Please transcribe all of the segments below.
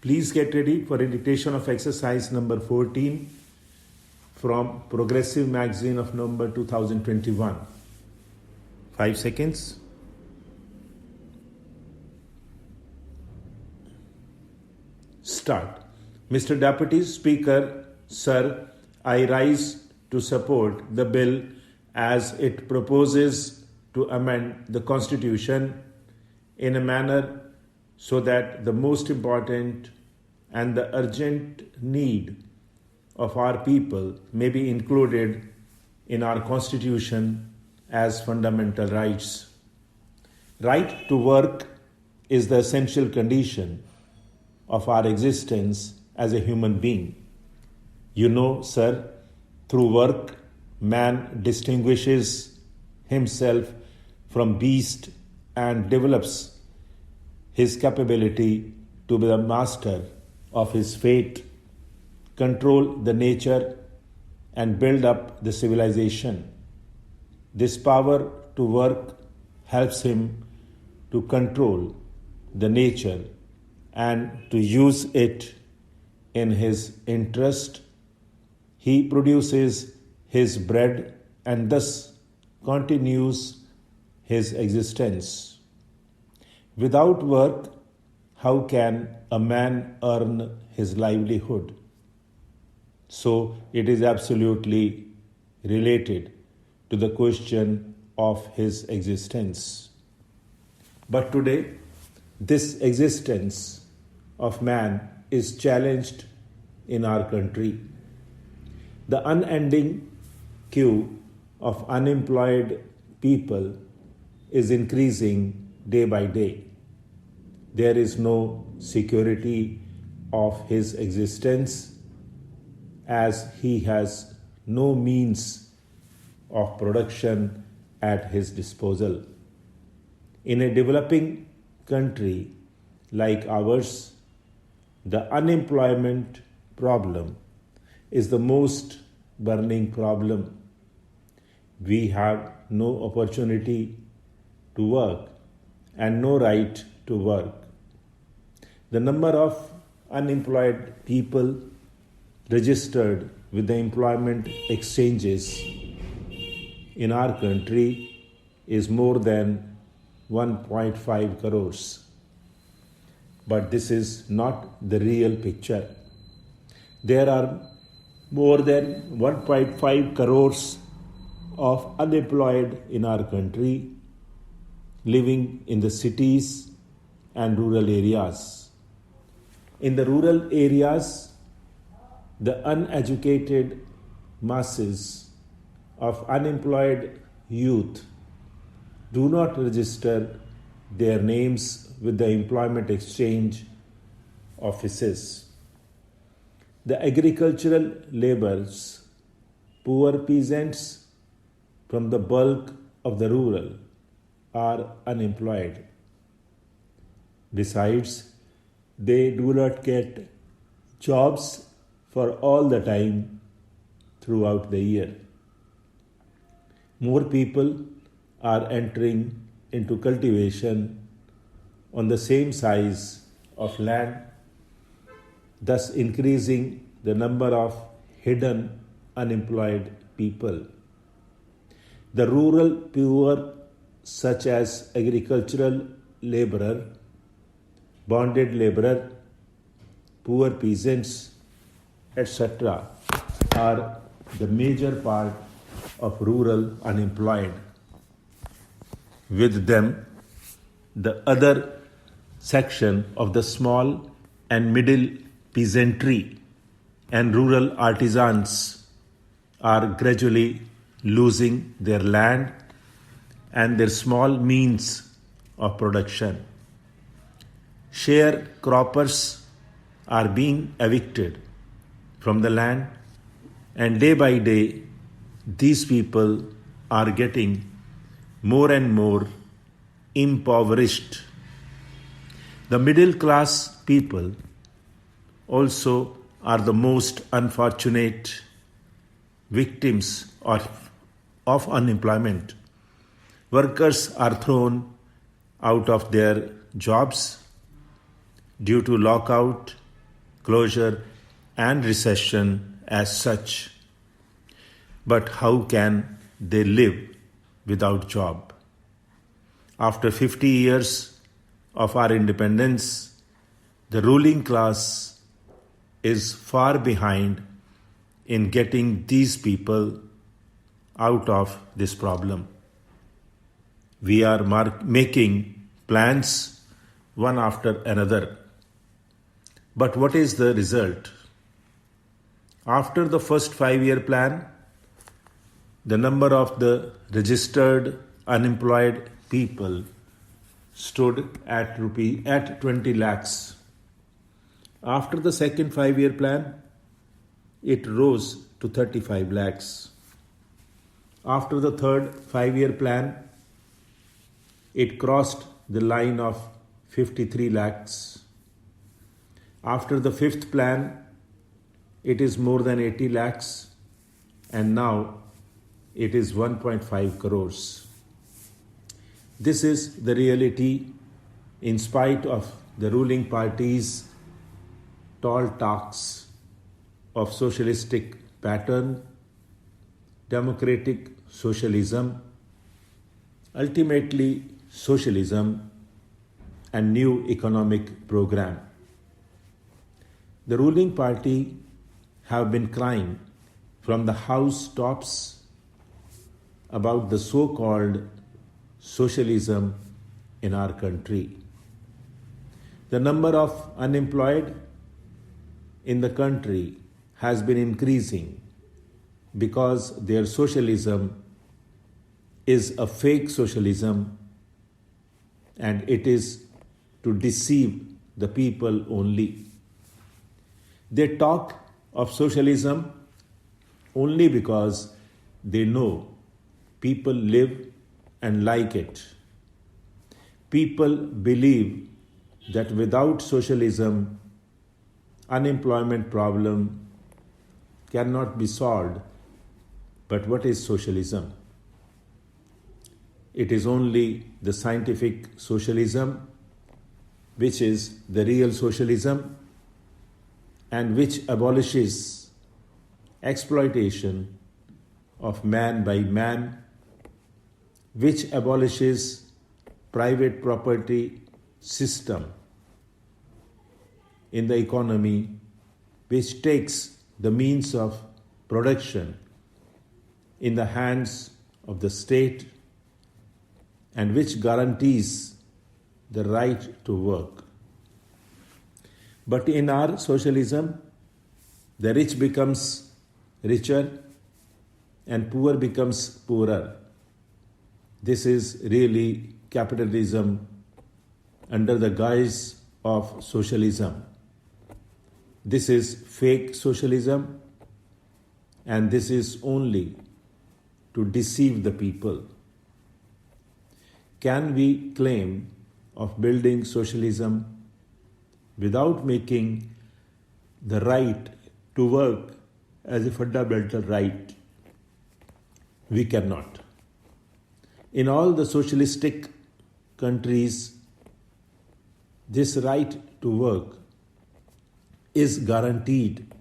Please get ready for a dictation of exercise number 14 from Progressive Magazine of November 2021. 5 seconds. Start. Mr. Deputy Speaker, Sir, I rise to support the bill as it proposes to amend the Constitution in a manner so that the most important and the urgent need of our people may be included in our Constitution as fundamental rights. Right to work is the essential condition of our existence as a human being. You know, sir, through work, man distinguishes himself from beast and develops his capability to be the master of his fate, control the nature, and build up the civilization. This power to work helps him to control the nature and to use it in his interest. He produces his bread and thus continues his existence. Without work, how can a man earn his livelihood? So it is absolutely related to the question of his existence. But today, this existence of man is challenged in our country. The unending queue of unemployed people is increasing day by day. There is no security of his existence as he has no means of production at his disposal. In a developing country like ours, the unemployment problem is the most burning problem. We have no opportunity to work and no right to work. The number of unemployed people registered with the employment exchanges in our country is more than 1.5 crores. But this is not the real picture. There are more than 1.5 crores of unemployed in our country living in the cities and rural areas. In the rural areas, the uneducated masses of unemployed youth do not register their names with the employment exchange offices. The agricultural laborers, poor peasants from the bulk of the rural are unemployed. Besides, they do not get jobs for all the time throughout the year. More people are entering into cultivation on the same size of land, thus increasing the number of hidden unemployed people. The rural poor, such as agricultural laborer, bonded laborer, poor peasants, etc., are the major part of rural unemployed. With them, the other section of the small and middle peasantry and rural artisans are gradually losing their land and their small means of production. Sharecroppers are being evicted from the land, and day by day, these people are getting more and more impoverished. The middle class people also are the most unfortunate victims of unemployment. Workers are thrown out of their jobs due to lockout closure and recession as such. But how can they live without job? After 50 years of our independence, the ruling class is far behind in getting these people out of this problem. We are making plans one after another. But what is the result? After the first 5-year plan, the number of the registered unemployed people stood at 20 lakhs. After the second 5-year plan, it rose to 35 lakhs. After the third 5-year plan, it crossed the line of 53 lakhs. After the fifth plan, it is more than 80 lakhs, and now it is 1.5 crores. This is the reality in spite of the ruling party's tall talks of socialistic pattern, democratic socialism, ultimately socialism, and new economic program. The ruling party have been crying from the house tops about the so-called socialism in our country. The number of unemployed in the country has been increasing because their socialism is a fake socialism, and it is to deceive the people only. They talk of socialism only because they know people live and like it. People believe that without socialism, unemployment problem cannot be solved. But what is socialism? It is only the scientific socialism, which is the real socialism, and which abolishes exploitation of man by man, which abolishes private property system in the economy, which takes the means of production in the hands of the state, and which guarantees the right to work. But in our socialism, the rich becomes richer and poor becomes poorer. This is really capitalism under the guise of socialism. This is fake socialism, and this is only to deceive the people. Can we claim of building socialism without making the right to work as a fundamental right? We cannot. In all the socialistic countries, this right to work is guaranteed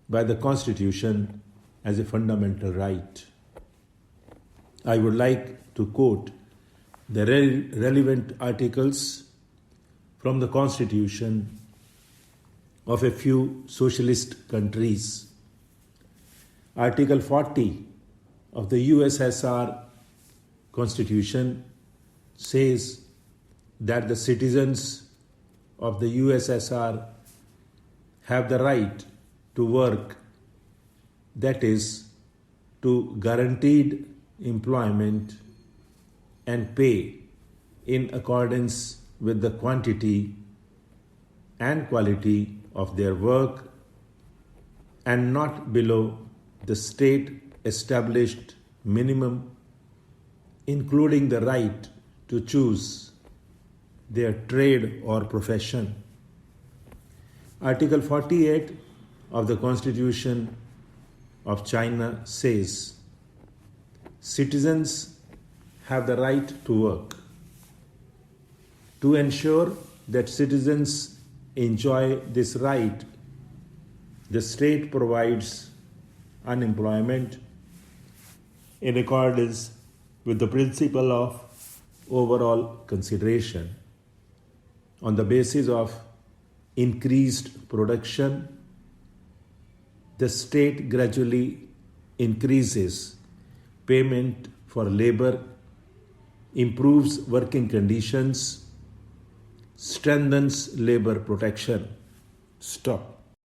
by the Constitution as a fundamental right. I would like to quote the relevant articles from the Constitution of a few socialist countries. Article 40 of the USSR Constitution says that the citizens of the USSR have the right to work, that is, to guaranteed employment and pay in accordance with the quantity and quality of their work, and not below the state established minimum, including the right to choose their trade or profession. Article 48 of the Constitution of China says, citizens have the right to work. To ensure that citizens enjoy this right The state provides unemployment in accordance with the principle of overall consideration on the basis of increased production. The state gradually increases payment for labor, improves working conditions, strengthens labor protection. Stop.